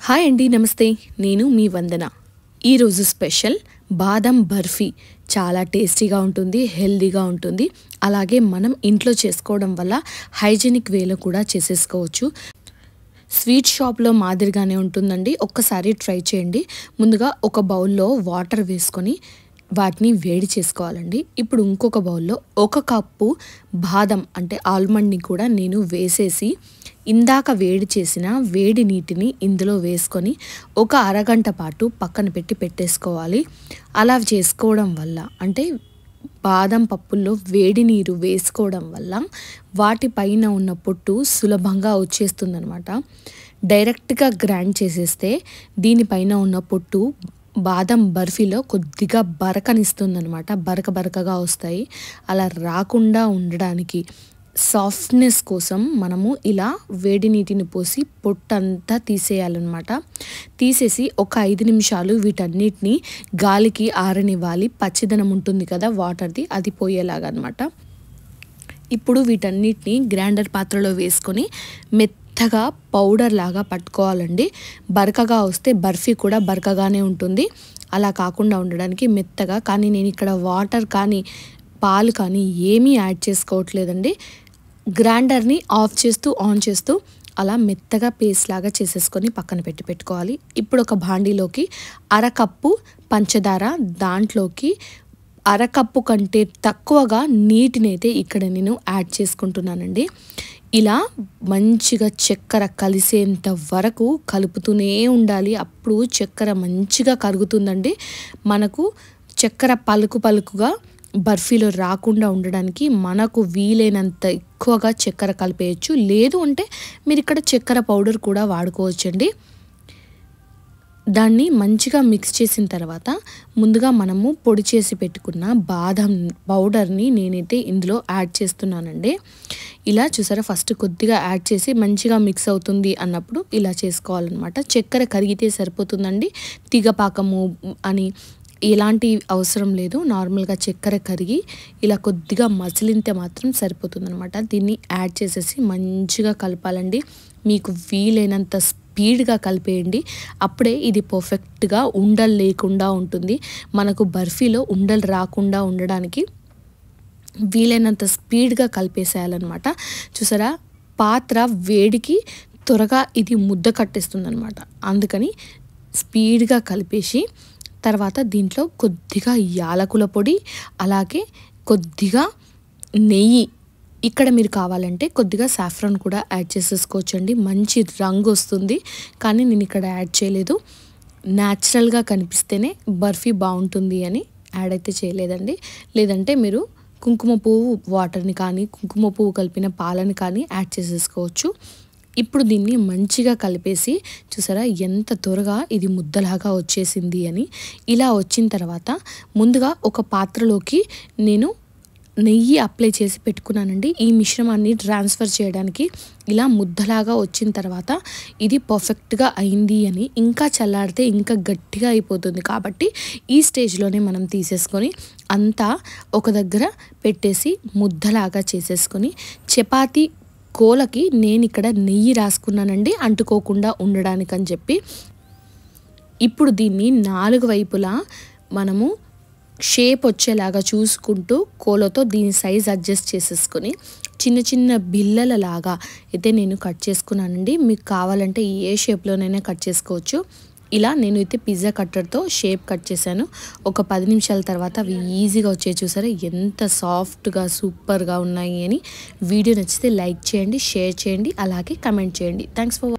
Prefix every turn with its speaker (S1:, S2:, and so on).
S1: Hi అండి, నమస్తే. నేను మీ వందన. ఈరోజు స్పెషల్ బాదం బర్ఫీ. చాలా టేస్టీగా ఉంటుంది, హెల్దీగా ఉంటుంది. అలాగే మనం ఇంట్లో చేసుకోవడం వల్ల హైజీనిక్ వేలో కూడా చేసేసుకోవచ్చు. స్వీట్ షాప్లో మాదిరిగానే ఉంటుందండి. ఒక్కసారి ట్రై చేయండి. ముందుగా ఒక బౌల్లో వాటర్ వేసుకొని వాటిని వేడి చేసుకోవాలండి. ఇప్పుడు ఇంకొక బౌల్లో 1 కప్పు బాదం అంటే ఆల్మండ్ని కూడా నేను వేసేసి ఇందాక వేడి చేసిన వేడి నీటిని ఇందులో వేసుకొని ఒక అరగంట పాటు పక్కన పెట్టేసుకోవాలి. అలా చేసుకోవడం వల్ల అంటే బాదం పప్పుల్లో వేడి నీరు వేసుకోవడం వల్ల వాటిపైన ఉన్న పొట్టు సులభంగా వచ్చేస్తుందనమాట. డైరెక్ట్గా గ్రైండ్ చేసేస్తే దీనిపైన ఉన్న పొట్టు బాదం బర్ఫీలో కొద్దిగా బరకనిస్తుందనమాట. బరకగా వస్తాయి. అలా రాకుండా ఉండడానికి సాఫ్ట్నెస్ కోసం మనము ఇలా వేడి నీటిని పోసి పొట్టంతా తీసేయాలన్నమాట. తీసేసి ఒక 5 నిమిషాలు వీటన్నిటిని గాలికి ఆరనివ్వాలి. పచ్చిదనం ఉంటుంది కదా వాటర్ది, అది పోయేలాగా అనమాట. ఇప్పుడు వీటన్నిటిని గ్రైండర్ పాత్రలో వేసుకొని మెత్తగా పౌడర్ లాగా పట్టుకోవాలండి. బరకగా వస్తే బర్ఫీ కూడా బరకగానే ఉంటుంది. అలా కాకుండా ఉండడానికి మెత్తగా, కానీ నేను ఇక్కడ వాటర్ కానీ పాలు కానీ ఏమీ యాడ్ చేసుకోవట్లేదండి. గ్రైండర్ని ఆఫ్ చేస్తూ ఆన్ చేస్తూ అలా మెత్తగా పేస్ట్ లాగా చేసేసుకొని పక్కన పెట్టుకోవాలి. ఇప్పుడు ఒక భాండీలోకి 1/2 కప్పు పంచదార, దాంట్లోకి 1/2 కప్పు కంటే తక్కువగా నీటినైతే ఇక్కడ నేను యాడ్ చేసుకుంటున్నానండి. ఇలా మంచిగా చక్కెర కలిసేంత వరకు కలుపుతూనే ఉండాలి. అప్పుడు చక్కెర మంచిగా కరుగుతుందండి. మనకు చక్కెర పలుకుగా బర్ఫీలో రాకుండా ఉండడానికి మనకు వీలైనంత ఎక్కువగా చక్కెర కలిపేయచ్చు. లేదు అంటే మీరు ఇక్కడ చక్కెర పౌడర్ కూడా వాడుకోవచ్చండి. దాన్ని మంచిగా మిక్స్ చేసిన తర్వాత ముందుగా మనము పొడి చేసి పెట్టుకున్న బాదం పౌడర్ని నేనైతే ఇందులో యాడ్ చేస్తున్నానండి. ఇలా చూసారా, ఫస్ట్ కొద్దిగా యాడ్ చేసి మంచిగా మిక్స్ అవుతుంది అన్నప్పుడు ఇలా చేసుకోవాలన్నమాట. చక్కెర కరిగితే సరిపోతుందండి. తీగపాకము అని ఎలాంటి అవసరం లేదు. నార్మల్గా చక్కెర కరిగి ఇలా కొద్దిగా మసిలింతే మాత్రం సరిపోతుందన్నమాట. దీన్ని యాడ్ చేసేసి మంచిగా కలపాలండి. మీకు వీలైనంత స్పీడ్గా కలిపేయండి. అప్పుడే ఇది పర్ఫెక్ట్గా ఉండలు లేకుండా ఉంటుంది. మనకు బర్ఫీలో ఉండలు రాకుండా ఉండడానికి వీలైనంత స్పీడ్గా కలిపేసేయాలన్నమాట. చూసారా, పాత్ర వేడికి త్వరగా ఇది ముద్ద కట్టేస్తుంది అనమాట. అందుకని స్పీడ్గా కలిపేసి తర్వాత దీంట్లో కొద్దిగా యాలకుల పొడి, అలాగే కొద్దిగా నెయ్యి, ఇక్కడ మీరు కావాలంటే కొద్దిగా సాఫ్రాన్ కూడా యాడ్ చేసేసుకోవచ్చండి. మంచి రంగు వస్తుంది. కానీ నేను ఇక్కడ యాడ్ చేయలేదు. న్యాచురల్గా కనిపిస్తేనే బర్ఫీ బాగుంటుంది అని యాడ్ అయితే చేయలేదండి. లేదంటే మీరు కుంకుమ పువ్వు వాటర్ని కానీ కుంకుమ పువ్వు కలిపిన పాలని కానీ యాడ్ చేసేసుకోవచ్చు. ఇప్పుడు దీన్ని మంచిగా కలిపేసి చూసారా ఎంత త్వరగా ఇది ముద్దలాగా వచ్చేసింది అని. ఇలా వచ్చిన తర్వాత ముందుగా ఒక పాత్రలోకి నేను నెయ్యి అప్లై చేసి పెట్టుకున్నానండి. ఈ మిశ్రమాన్ని ట్రాన్స్ఫర్ చేయడానికి ఇలా ముద్దలాగా వచ్చిన తర్వాత ఇది పర్ఫెక్ట్గా అయింది అని. ఇంకా చల్లారితే ఇంకా గట్టిగా అయిపోతుంది. కాబట్టి ఈ స్టేజ్లోనే మనం తీసేసుకొని అంతా ఒక దగ్గర పెట్టేసి ముద్దలాగా చేసేసుకొని చపాతీ కోలకి నేను ఇక్కడ నెయ్యి రాసుకున్నానండి, అంటుకోకుండా ఉండడానికి అని చెప్పి. ఇప్పుడు దీన్ని 4 వైపులా మనము షేప్ వచ్చేలాగా చూసుకుంటూ కోలతో దీని సైజ్ అడ్జస్ట్ చేసేసుకొని చిన్న బిళ్ళలలాగా అయితే నేను కట్ చేసుకున్నానండి. మీకు కావాలంటే ఏ షేప్లోనైనా కట్ చేసుకోవచ్చు. ఇలా నేను అయితే పిజ్జా కట్టర్తో షేప్ కట్ చేశాను. ఒక 10 నిమిషాల తర్వాత అవి ఈజీగా వచ్చాయి. చూసారా ఎంత సాఫ్ట్గా సూపర్గా ఉన్నాయి అని. వీడియో నచ్చితే లైక్ చేయండి, షేర్ చేయండి, అలాగే కమెంట్ చేయండి. Thanks for